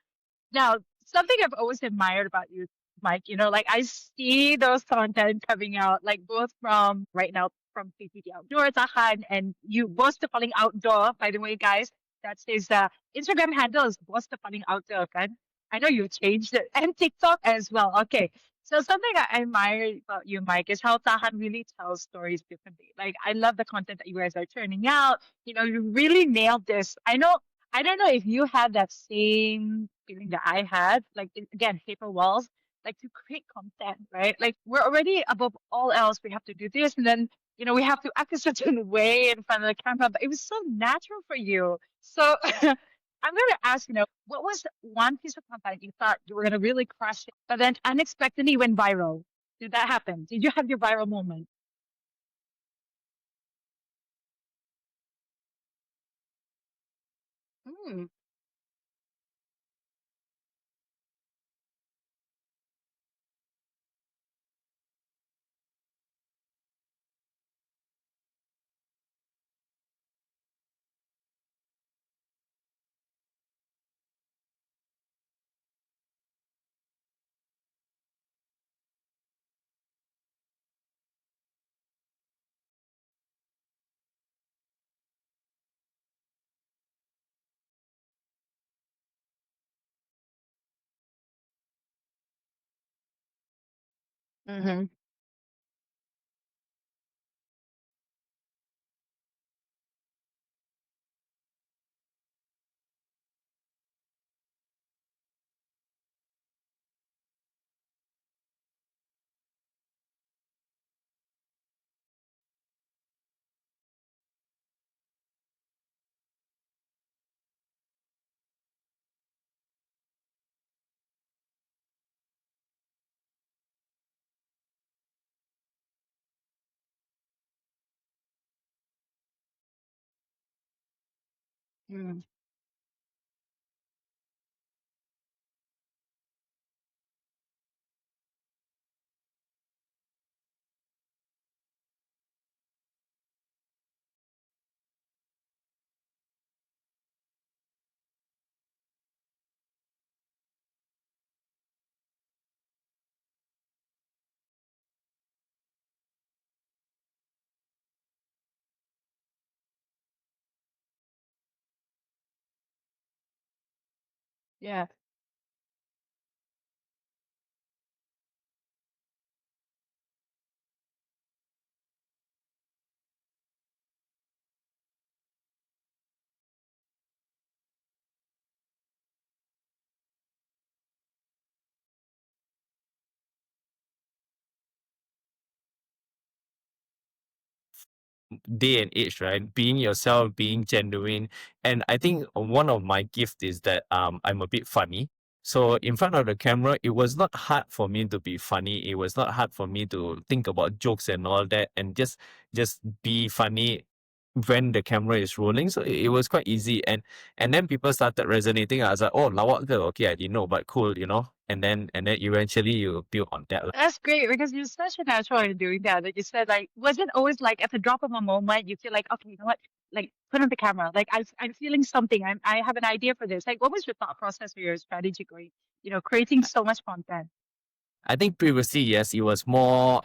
Speaker 1: Now, something I've always admired about you, Mike, like I see those content coming out, like both from right now from PPT Outdoor, Tahan, and you, Boss the Falling Outdoor, by the way, guys. That's his Instagram handle is Boss the Falling Outdoor, kan? I know you changed it, and TikTok as well. Okay. So something I admire about you, Mike, is how Tahan really tells stories differently. Like I love the content that you guys are turning out. You really nailed this. I don't know if you had that same feeling that I had, like again, paper walls, like to create content, right? Like we're already above all else, we have to do this, and then we have to act a certain way in front of the camera. But it was so natural for you. So I'm gonna ask, what was one piece of content you thought you were gonna really crush it, but then unexpectedly went viral? Did that happen? Did you have your viral moment? Mm, mm-hmm. Mm. Yeah.
Speaker 2: Day and age, right? Being yourself, being genuine. And I think one of my gift is that I'm a bit funny. So in front of the camera, it was not hard for me to be funny. It was not hard for me to think about jokes and all that and just be funny when the camera is rolling. So it was quite easy. And then people started resonating. I was like, oh, lawak ke? Okay, I didn't know, but cool. And then eventually you build on that.
Speaker 1: That's great because you're such a natural in doing that. Like you said, like, was it always like at the drop of a moment, you feel like, okay, you know what? Like, put on the camera. Like, I'm feeling something. I have an idea for this. Like, what was your thought process or your strategy going, creating so much content?
Speaker 2: I think previously, yes, it was more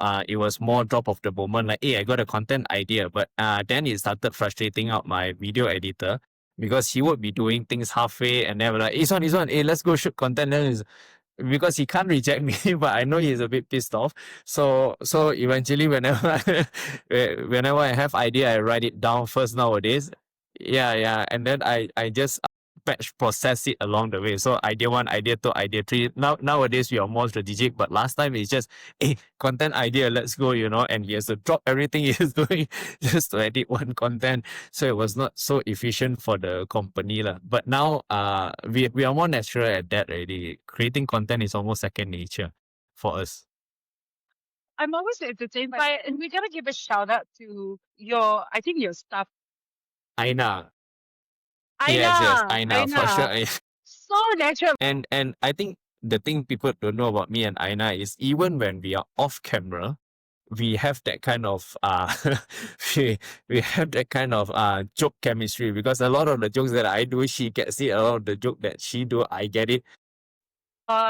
Speaker 2: drop of the moment, like, hey, I got a content idea. But then it started frustrating out my video editor because he would be doing things halfway and then we're like, it's on, hey, let's go shoot content. Then because he can't reject me, but I know he's a bit pissed off. So eventually, whenever I have idea, I write it down first nowadays. Yeah, yeah, and then I just batch process it along the way. So idea one, idea two, idea three. Nowadays we are more strategic, but last time it's just content idea, let's go, and he has to drop everything he's doing just to edit one content. So it was not so efficient for the company lah. But now we are more natural at that already. Creating content is almost second nature for us.
Speaker 1: I'm always entertained by it. And we got to give a shout out to I think your staff.
Speaker 2: Aina. Yes,
Speaker 1: Aina,
Speaker 2: I know for sure.
Speaker 1: Aina. So natural.
Speaker 2: And I think the thing people don't know about me and Aina is even when we are off camera, we have that kind of we, we have that kind of joke chemistry because a lot of the jokes that I do, she gets it. A lot of the joke that she do, I get it.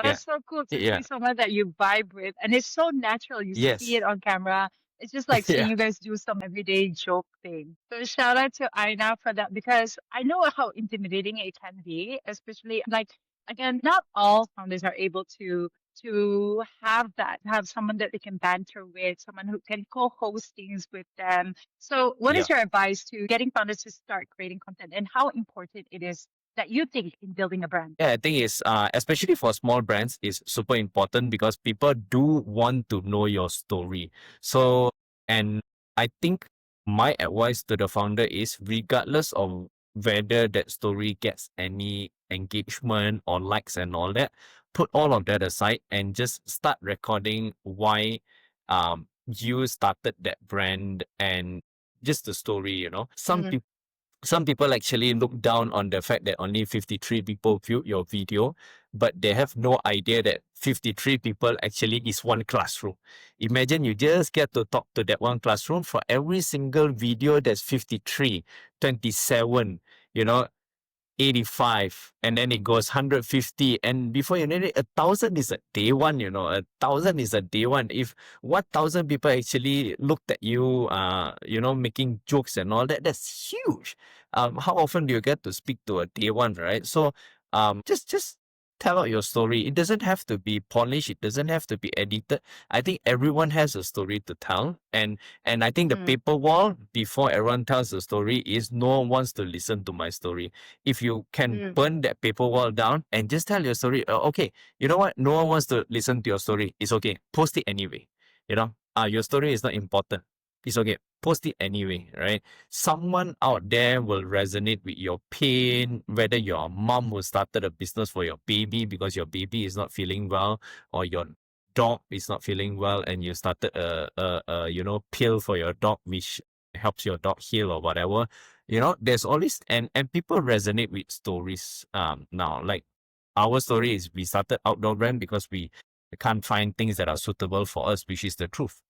Speaker 2: Yeah,
Speaker 1: That's so cool to
Speaker 2: yeah,
Speaker 1: see someone that you vibe with, and it's so natural. You see it
Speaker 2: yes,
Speaker 1: on camera. It's just like seeing
Speaker 2: yeah,
Speaker 1: you guys do some everyday joke thing. So shout out to Aina for that because I know how intimidating it can be, especially like again, not all founders are able to have that, have someone that they can banter with, someone who can co-host things with them. So what
Speaker 2: yeah.
Speaker 1: is your advice to getting founders to start creating content and how important it is that you think in building a brand?
Speaker 2: Yeah, I think it's especially for small brands is super important because people do want to know your story. So, and I think my advice to the founder is regardless of whether that story gets any engagement or likes and all that, put all of that aside and just start recording why you started that brand and just the story, you know. Some people actually look down on the fact that only 53 people viewed your video, but they have no idea that 53 people actually is one classroom. Imagine you just get to talk to that one classroom for every single video that's 53, 27, you know, 85, and then it goes 150, and before you know it, 1,000 is a day one, you know, 1,000 is a day one. If 1,000 people actually looked at you, you know, making jokes and all that, that's huge. How often do you get to speak to a day one, right? So just tell out your story. It doesn't have to be polished, it doesn't have to be edited. I think everyone has a story to tell, and I think the
Speaker 1: Mm,
Speaker 2: paper wall before everyone tells a story is no one wants to listen to my story. If you can
Speaker 1: mm,
Speaker 2: burn that paper wall down and just tell your story, okay, you know what? No one wants to listen to your story. It's okay. Post it anyway. You know, your story is not important. It's okay. Post it anyway, right? Someone out there will resonate with your pain, whether you're a mom who started a business for your baby because your baby is not feeling well, or your dog is not feeling well and you started a you know, pill for your dog which helps your dog heal or whatever. You know, there's always and people resonate with stories now. Like our story is we started outdoor brand because we can't find things that are suitable for us, which is the truth,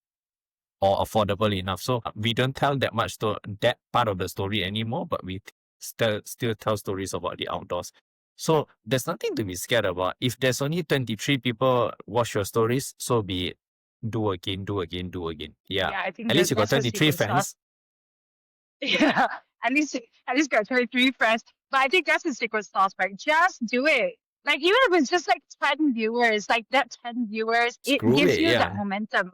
Speaker 2: or affordable enough. So we don't tell that much to that part of the story anymore, but we still tell stories about the outdoors. So there's nothing to be scared about. If there's only 23 people watch your stories, so be it. Do again, do again, do again. Yeah.
Speaker 1: yeah, I think
Speaker 2: At least
Speaker 1: that
Speaker 2: you got
Speaker 1: that's the
Speaker 2: 23
Speaker 1: secret sauce.
Speaker 2: fans.
Speaker 1: Yeah, at least got 23 friends. But I think that's the secret sauce, right? Just do it. Like even if it's just like 10 viewers, like that 10 viewers, it
Speaker 2: Screw
Speaker 1: gives
Speaker 2: it,
Speaker 1: you that
Speaker 2: yeah.
Speaker 1: momentum.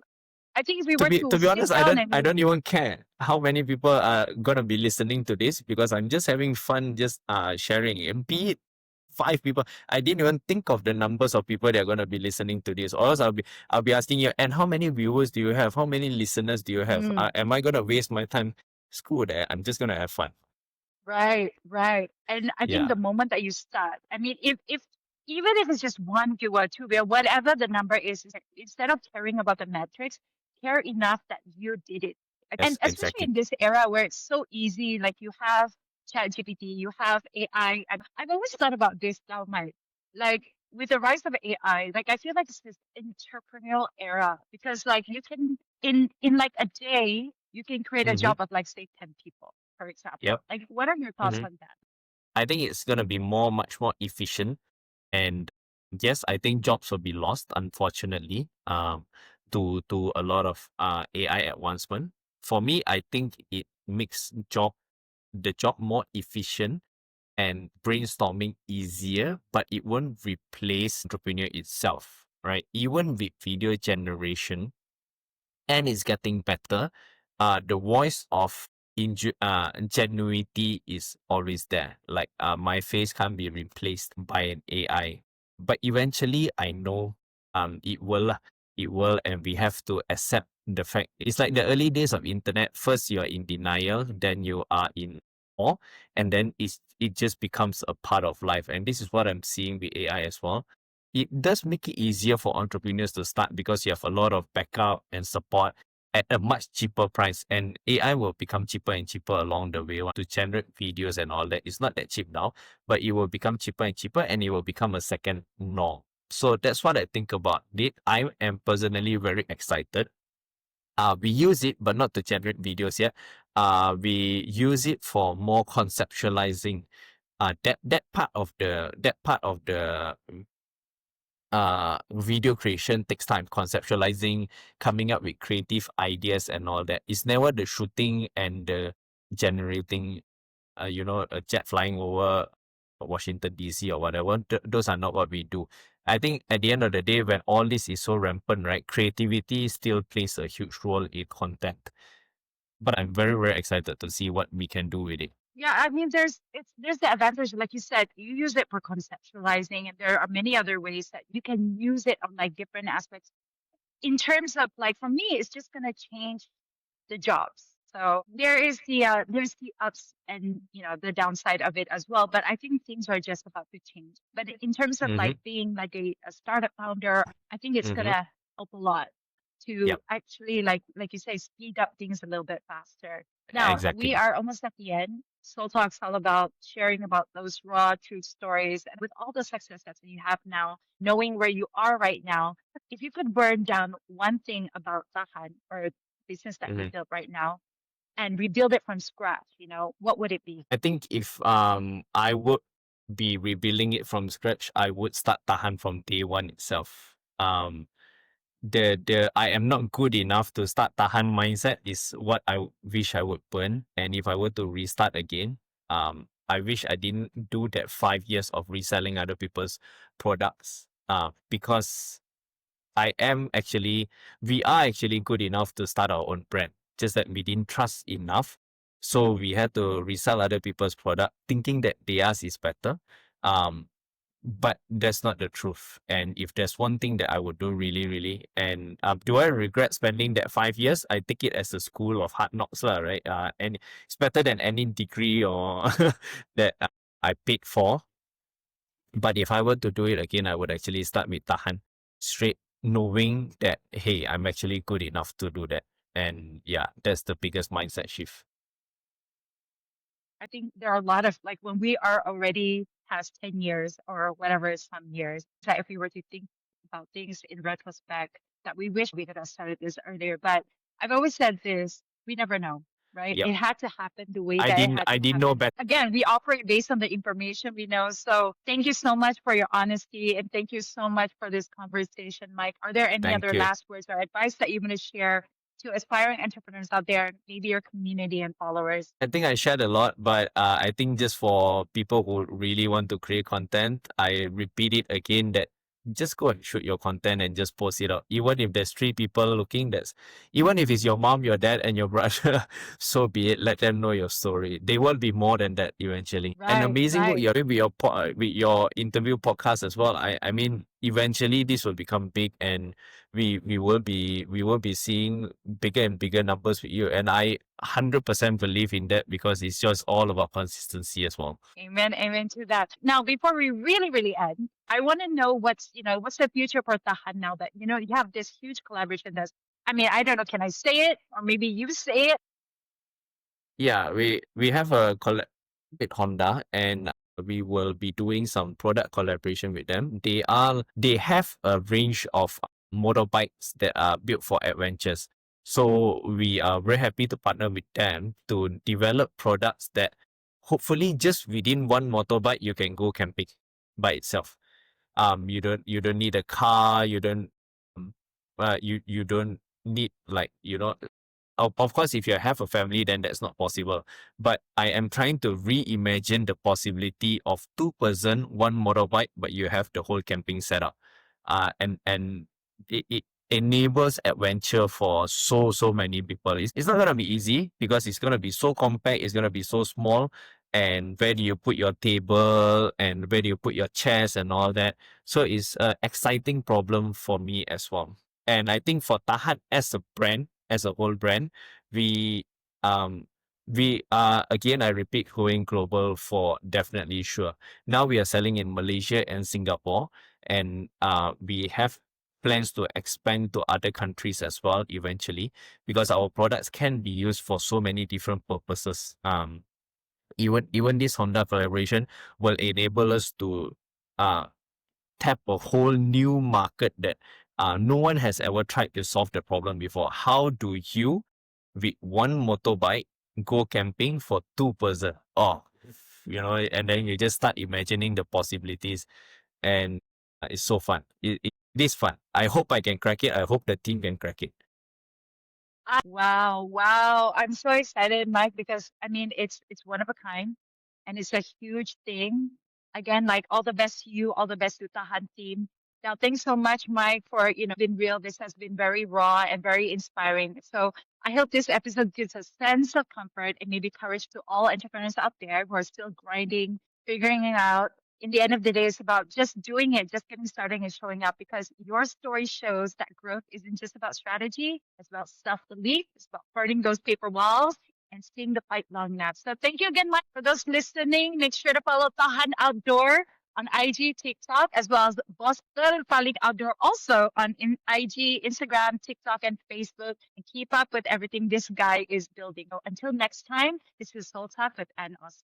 Speaker 1: I think if we
Speaker 2: to
Speaker 1: were
Speaker 2: be
Speaker 1: to
Speaker 2: to be
Speaker 1: sit
Speaker 2: honest,
Speaker 1: down
Speaker 2: I
Speaker 1: and
Speaker 2: don't even care how many people are gonna be listening to this because I'm just having fun, just sharing it. Be it 5 people. I didn't even think of the numbers of people that are gonna be listening to this. Or else I'll be asking you, and how many viewers do you have? How many listeners do you have?
Speaker 1: mm,
Speaker 2: Am I gonna waste my time? Screw that. I'm just gonna have fun.
Speaker 1: right, right. And I think
Speaker 2: Yeah.
Speaker 1: the moment that you start, I mean, if even if it's just one viewer, two viewer, whatever the number is like, instead of caring about the metrics, care enough that you did it. And
Speaker 2: Yes,
Speaker 1: especially
Speaker 2: exactly.
Speaker 1: in this era where it's so easy, like you have ChatGPT, you have AI. And I've always thought about this now, my like with the rise of AI, like I feel like it's this entrepreneurial era because like you can in like a day you can create a
Speaker 2: Mm-hmm.
Speaker 1: job of like say 10 people, for example.
Speaker 2: Yep.
Speaker 1: Like what are your thoughts
Speaker 2: Mm-hmm.
Speaker 1: on that?
Speaker 2: I think it's gonna be much more efficient. And yes, I think jobs will be lost, unfortunately, to a lot of AI advancement. For me, I think it makes the job more efficient and brainstorming easier, but it won't replace entrepreneur itself, right? Even with video generation, and it's getting better. The voice of genuinity is always there. Like my face can't be replaced by an AI, but eventually I know it will lah. It will, and we have to accept the fact. It's like the early days of internet. First you are in denial, then you are in awe, and then it just becomes a part of life. And this is what I'm seeing with AI as well. It does make it easier for entrepreneurs to start because you have a lot of backup and support. at a much cheaper price, and AI will become cheaper and cheaper along the way to generate videos and all that. It's not that cheap now, but it will become cheaper and cheaper, and it will become a second norm. So that's what I think about it. I am personally very excited. We use it, but not to generate videos yet. We use it for more conceptualizing. That part of the video creation takes time, conceptualizing, coming up with creative ideas and all that. It's never the shooting and the generating, a jet flying over Washington DC or whatever. Those are not what we do. I think at the end of the day, when all this is so rampant, right, creativity still plays a huge role in content. But I'm very, very excited to see what we can do with it.
Speaker 1: Yeah, I mean, there's the advantage, like you said, you use it for conceptualizing, and there are many other ways that you can use it on like different aspects. In terms of like for me, it's just gonna change the jobs. So there's the ups and the downside of it as well. But I think things are just about to change. But in terms of
Speaker 2: Mm-hmm.
Speaker 1: like being like a startup founder, I think it's
Speaker 2: Mm-hmm.
Speaker 1: gonna help a lot to
Speaker 2: Yep.
Speaker 1: actually like you say, speed up things a little bit faster. Now we
Speaker 2: Exactly.
Speaker 1: are almost at the end. Soul Talk's all about sharing about those raw truth stories and with all the success that you have now, knowing where you are right now. If you could burn down one thing about Tahan or business that you
Speaker 2: Mm-hmm.
Speaker 1: built right now and rebuild it from scratch, what would it be?
Speaker 2: I think if I would be rebuilding it from scratch, I would start Tahan from day one itself. The I am not good enough to start Tahan mindset is what I wish I would burn. And if I were to restart again, I wish I didn't do that 5 years of reselling other people's products. Because we are actually good enough to start our own brand, just that we didn't trust enough. So we had to resell other people's product, thinking that theirs is better. Um, but that's not the truth. And if there's one thing that I would do really, really, and do I regret spending that 5 years? I take it as a school of hard knocks, lah, right? And it's better than any degree or that I paid for. But if I were to do it again, I would actually start with Tahan straight, knowing that, hey, I'm actually good enough to do that. And yeah, that's the biggest mindset shift.
Speaker 1: I think there are a lot of like when we are already past 10 years or whatever some years, that if we were to think about things in retrospect, that we wish we could have started this earlier. But I've always said this, we never know, right?
Speaker 2: Yep.
Speaker 1: It had to happen the way
Speaker 2: I
Speaker 1: that it
Speaker 2: didn't
Speaker 1: had
Speaker 2: I
Speaker 1: to
Speaker 2: didn't know
Speaker 1: happen.
Speaker 2: better.
Speaker 1: Again, we operate based on the information we know. So thank you so much for your honesty and thank you so much for this conversation, Mike. Are there any
Speaker 2: Thank
Speaker 1: other
Speaker 2: you.
Speaker 1: last words or advice that you want to share to aspiring entrepreneurs out there, maybe your community and followers?
Speaker 2: I think I shared a lot, but I think just for people who really want to create content, I repeat it again that just go and shoot your content and just post it out. Even if there's 3 people looking, even if it's your mom, your dad, and your brother, so be it. Let them know your story. They will be more than that eventually. And
Speaker 1: Right,
Speaker 2: amazing work
Speaker 1: right.
Speaker 2: you're doing with your interview podcast as well. I mean, eventually this will become big, and we will be seeing bigger and bigger numbers with you. And I 100% believe in that because it's just all about consistency as well.
Speaker 1: Amen. Amen to that. Now, before we really, really end, I want to know what's the future for Tahan now that, you have this huge collaboration that's, I mean, I don't know, can I say it? Or maybe you say it?
Speaker 2: Yeah, we have a collab with Honda, and we will be doing some product collaboration with them. They have a range of motorbikes that are built for adventures. So we are very happy to partner with them to develop products that hopefully just within one motorbike you can go camping by itself. You don't need a car, um, you don't need, like, of course, if you have a family, then that's not possible. But I am trying to reimagine the possibility of 2 person, one motorbike, but you have the whole camping setup. And it enables adventure for so many people. It's not gonna be easy because it's gonna be so compact, it's gonna be so small. And where do you put your table and where do you put your chairs and all that? So it's an exciting problem for me as well. And I think for Tahat as a brand, as a whole brand, we um we are, again, I repeat, going global for definitely sure. Now we are selling in Malaysia and Singapore, and we have plans to expand to other countries as well eventually, because our products can be used for so many different purposes. Even this Honda collaboration will enable us to uh, tap a whole new market that no one has ever tried to solve the problem before. How do you, with one motorbike, go camping for two person? Oh, and then you just start imagining the possibilities, and it's so fun. It is fun. I hope I can crack it. I hope the team can crack it.
Speaker 1: Wow, wow. I'm so excited, Mike, because I mean it's one of a kind and it's a huge thing. Again, like all the best to you, all the best to Tahan team. Now, thanks so much, Mike, for been real. This has been very raw and very inspiring. So I hope this episode gives a sense of comfort and maybe courage to all entrepreneurs out there who are still grinding, figuring it out. In the end of the day, it's about just doing it, just getting started and showing up because your story shows that growth isn't just about strategy. It's about self-belief. It's about burning those paper walls and seeing the fight long enough. So thank you again, Mike. For those listening, make sure to follow Tahan Outdoor on IG, TikTok, as well as Boston Paling Outdoor also on IG, Instagram, TikTok, and Facebook. And keep up with everything this guy is building. So until next time, this is Soul Talk with Ann Osman.